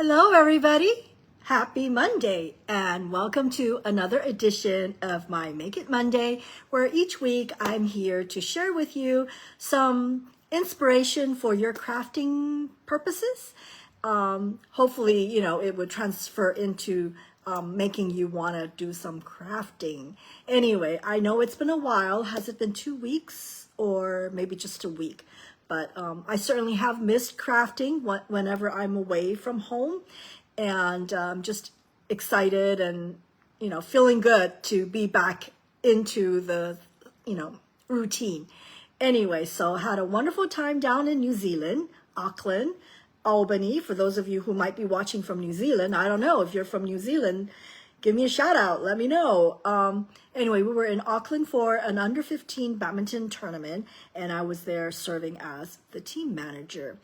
Hello, everybody. Happy Monday, and welcome to another edition of my Make It Monday, where each week I'm here to share with you some inspiration for your crafting purposes. Hopefully, it would transfer into making you want to do some crafting. Anyway, I know it's been a while. Has it been 2 weeks or maybe just a week? But I certainly have missed crafting whenever I'm away from home, and just excited and, feeling good to be back into the, routine. Anyway, so I had a wonderful time down in New Zealand, Auckland, Albany. For those of you who might be watching from New Zealand, I don't know if you're from New Zealand, give me a shout out, let me know. Anyway, we were in Auckland for an under 15 badminton tournament, and I was there serving as the team manager.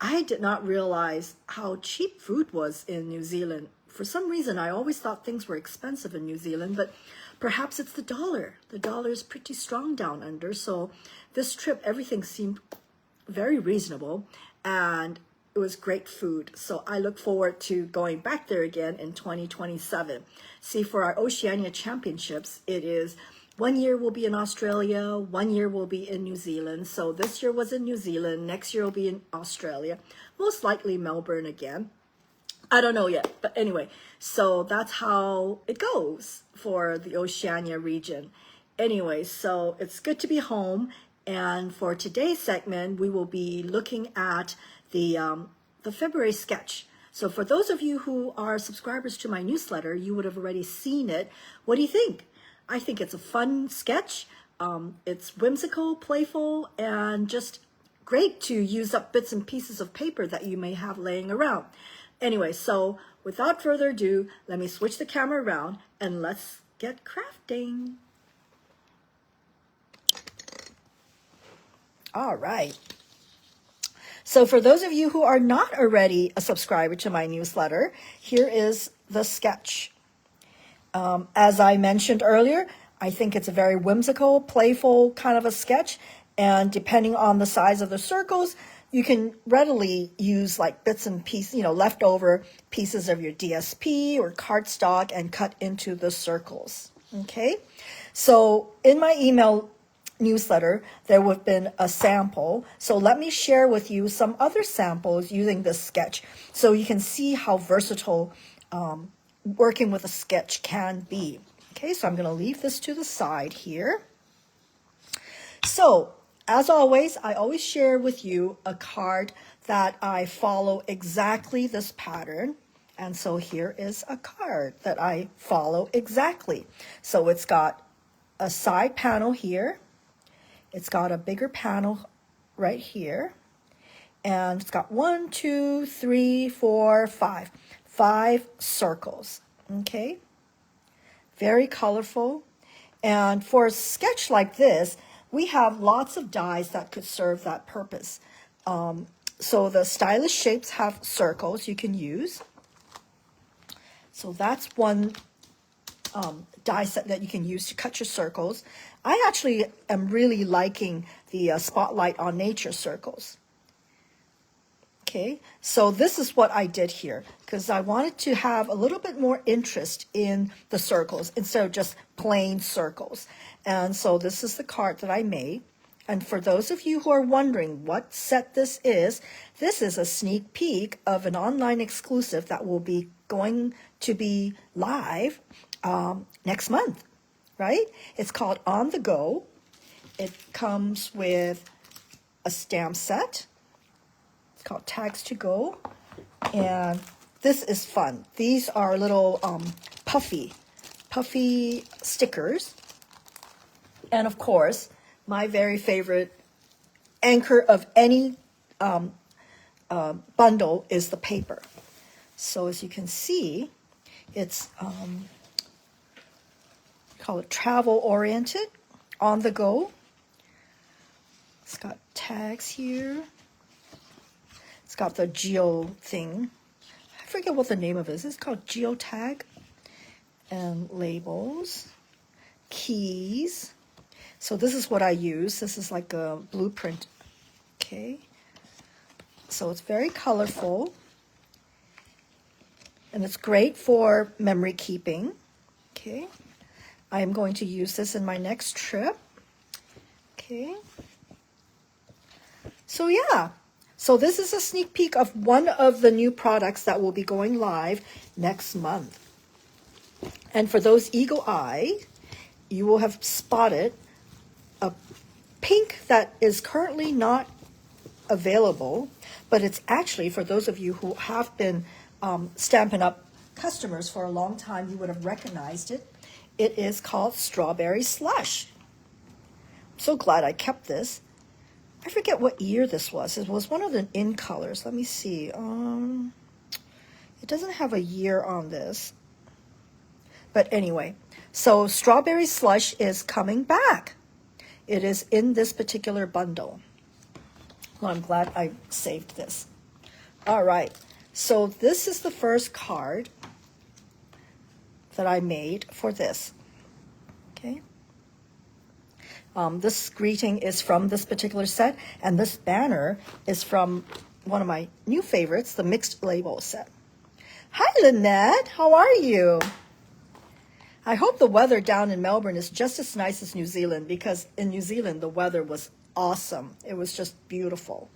I did not realize how cheap food was in New Zealand. For some reason, I always thought things were expensive in New Zealand, but perhaps it's the dollar. The dollar is pretty strong down under, so this trip, everything seemed very reasonable, and it was great food. So I look forward to going back there again in 2027. See, for our Oceania Championships, it is 1 year will be in Australia, 1 year will be in New Zealand. So this year was in New Zealand, next year will be in Australia, most likely Melbourne again. I don't know yet, but anyway, so that's how it goes for the Oceania region. Anyway, so it's good to be home. And for today's segment, we will be looking at the February sketch. So for those of you who are subscribers to my newsletter, you would have already seen it. What do you think? I think it's a fun sketch. It's whimsical, playful, and just great to use up bits and pieces of paper that you may have laying around. Anyway, so without further ado, let me switch the camera around and let's get crafting. All right. So for those of you who are not already a subscriber to my newsletter, here is the sketch. As I mentioned earlier, I think it's a very whimsical, playful kind of a sketch. And depending on the size of the circles, you can readily use like bits and pieces, leftover pieces of your DSP or cardstock and cut into the circles. Okay. So in my email newsletter, there would have been a sample. So let me share with you some other samples using this sketch so you can see how versatile working with a sketch can be. Okay, so I'm going to leave this to the side here. So as always, I always share with you a card that I follow exactly this pattern. And so here is a card that I follow exactly. So it's got a side panel here. It's got a bigger panel right here. And it's got 1, 2, 3, 4, 5. 5 circles. Okay? Very colorful. And for a sketch like this, we have lots of dies that could serve that purpose. So the stylish shapes have circles you can use. So that's one die set that you can use to cut your circles. I actually am really liking the Spotlight on Nature circles. Okay, so this is what I did here because I wanted to have a little bit more interest in the circles instead of just plain circles. And so this is the card that I made. And for those of you who are wondering what set this is a sneak peek of an online exclusive that will be going to be live next month, right? It's called On the Go. It comes with a stamp set. It's called Tags to Go. And this is fun. These are little puffy stickers. And of course, my very favorite anchor of any bundle is the paper. So as you can see, it's call it travel oriented, on the go. It's got tags here. It's got the geo thing. I forget what the name of it is. It's called geotag. And labels, keys. So this is what I use. This is like a blueprint. Okay. So it's very colorful. And it's great for memory keeping. Okay. I am going to use this in my next trip. Okay. So yeah. So this is a sneak peek of one of the new products that will be going live next month. And for those eagle eye, you will have spotted a pink that is currently not available, but it's actually, for those of you who have been Stampin' Up! Customers for a long time, you would have recognized it. It is called Strawberry Slush. I'm so glad I kept this. I forget what year this was. It was one of the in colors. Let me see. It doesn't have a year on this. But anyway, so Strawberry Slush is coming back. It is in this particular bundle. Well, I'm glad I saved this. All right, so this is the first card that I made for this. Okay. This greeting is from this particular set, and this banner is from one of my new favorites, the mixed label set. Hi, Lynette. How are you? I hope the weather down in Melbourne is just as nice as New Zealand, because in New Zealand, the weather was awesome. It was just beautiful.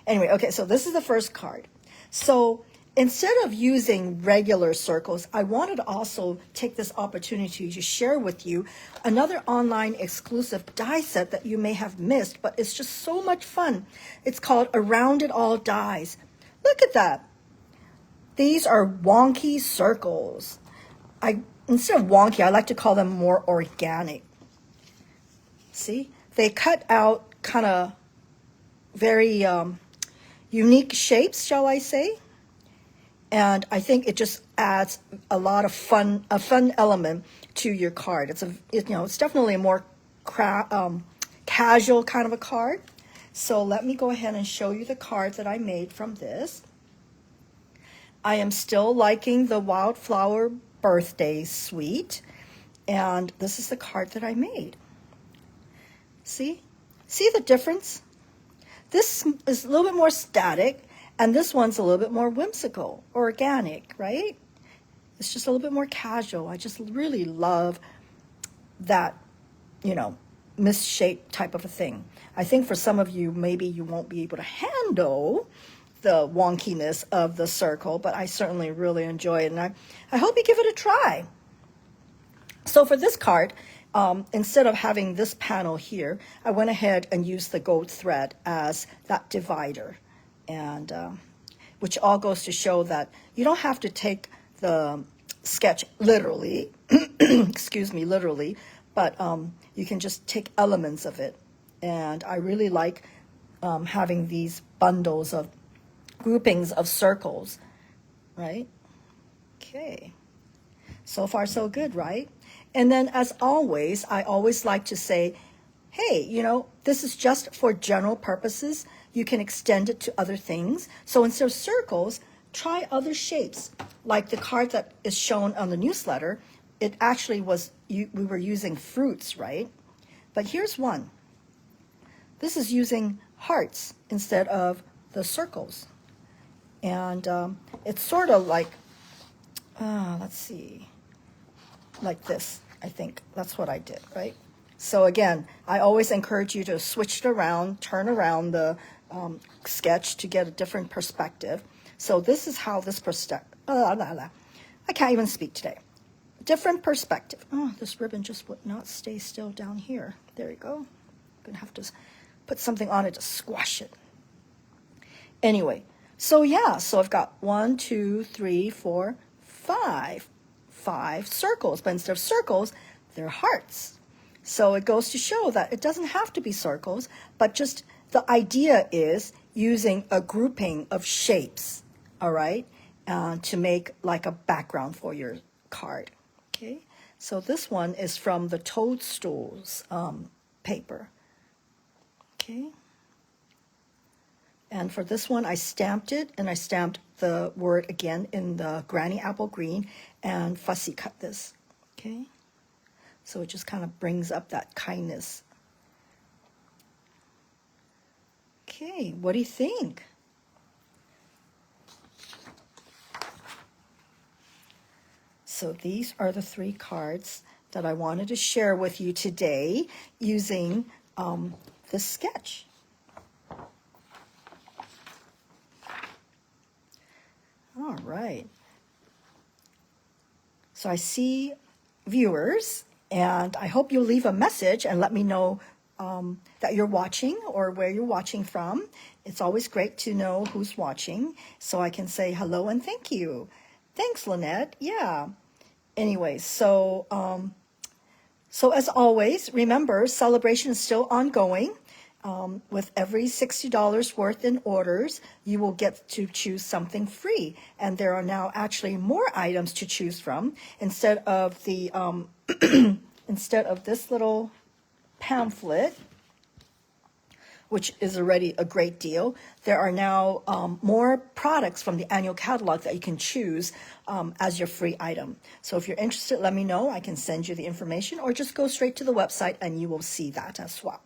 Anyway, okay, so this is the first card. So instead of using regular circles, I wanted to also take this opportunity to share with you another online exclusive die set that you may have missed, but it's just so much fun. It's called Around It All Dies. Look at that. These are wonky circles. Instead of wonky, I like to call them more organic. See? They cut out kind of very unique shapes, shall I say? And I think it just adds a lot of fun, a fun element to your card. It's definitely a more casual kind of a card. So let me go ahead and show you the card that I made from this. I am still liking the Wildflower Birthday Suite, and this is the card that I made. See the difference? This is a little bit more static, and this one's a little bit more whimsical, organic, right? It's just a little bit more casual. I just really love that, misshaped type of a thing. I think for some of you, maybe you won't be able to handle the wonkiness of the circle, but I certainly really enjoy it, and I hope you give it a try. So for this card, instead of having this panel here, I went ahead and used the gold thread as that divider, and which all goes to show that you don't have to take the sketch literally, excuse me, literally, but you can just take elements of it. And I really like having these bundles of groupings of circles, right? Okay. So far, so good, right? And then, as always, I always like to say, hey, this is just for general purposes. You can extend it to other things. So instead of circles, try other shapes. Like the card that is shown on the newsletter, it actually was, we were using fruits, right? But here's one. This is using hearts instead of the circles. And it's sort of like, let's see, like this, I think. That's what I did, right? So again, I always encourage you to switch it around, turn around the sketch to get a different perspective. So this is how this I can't even speak today. Different perspective. Oh, this ribbon just would not stay still down here. There you go. I'm going to have to put something on it to squash it. Anyway, so yeah, so I've got 1, 2, 3, 4, 5. 5 circles, but instead of circles, they're hearts. So it goes to show that it doesn't have to be circles, but just the idea is using a grouping of shapes, all right, to make like a background for your card. Okay, so this one is from the Toadstools paper. Okay. And for this one, I stamped it, and I stamped the word again in the Granny Apple Green and fussy cut this, okay? So it just kind of brings up that kindness. Okay, what do you think? so these are the 3 cards that I wanted to share with you today using this sketch. All right. So I see viewers, and I hope you'll leave a message and let me know that you're watching or where you're watching from. It's always great to know who's watching so I can say hello and thank you. Thanks, Lynette. Yeah. Anyway, so as always, remember, Sale-a-Bration is still ongoing. With every $60 worth in orders, you will get to choose something free. And there are now actually more items to choose from. Instead of the instead of this little pamphlet, which is already a great deal, there are now more products from the annual catalog that you can choose as your free item. So if you're interested, let me know. I can send you the information, or just go straight to the website and you will see that as well.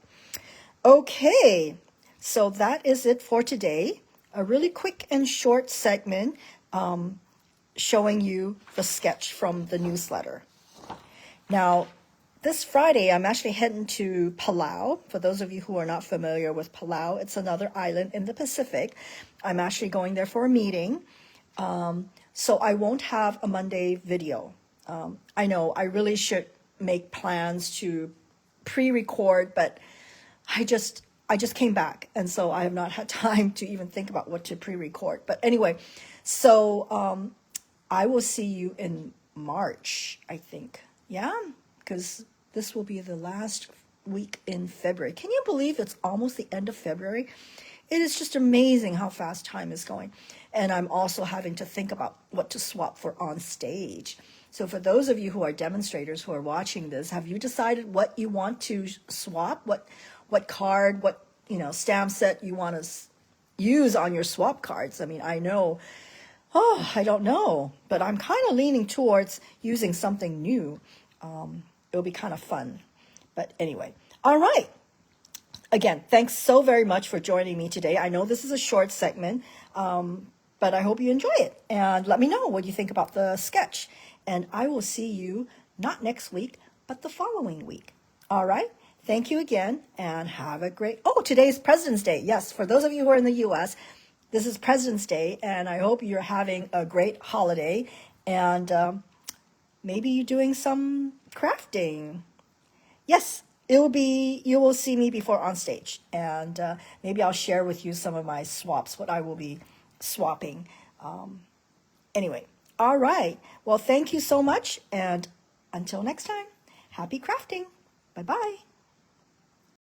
Okay, so that is it for today. A really quick and short segment showing you the sketch from the newsletter. Now, this Friday, I'm actually heading to Palau. For those of you who are not familiar with Palau, it's another island in the Pacific. I'm actually going there for a meeting, so I won't have a Monday video. I know I really should make plans to pre-record, but I just came back, and so I have not had time to even think about what to pre-record. But anyway, so I will see you in March, I think. Yeah, because this will be the last week in February. Can you believe it's almost the end of February? It is just amazing how fast time is going. And I'm also having to think about what to swap for on stage. So for those of you who are demonstrators who are watching this, have you decided what you want to swap? What card, what stamp set you want to use on your swap cards? I mean, I know, I don't know, but I'm kind of leaning towards using something new. It'll be kind of fun. But anyway, all right. Again, thanks so very much for joining me today. I know this is a short segment, but I hope you enjoy it. And let me know what you think about the sketch. And I will see you not next week, but the following week. All right? Thank you again, and have a great... Oh, today's President's Day. Yes, for those of you who are in the U.S., this is President's Day, and I hope you're having a great holiday, and maybe you're doing some crafting. Yes, you will see me before on stage, and maybe I'll share with you some of my swaps, what I will be swapping. Anyway, all right. Well, thank you so much, and until next time, happy crafting. Bye-bye.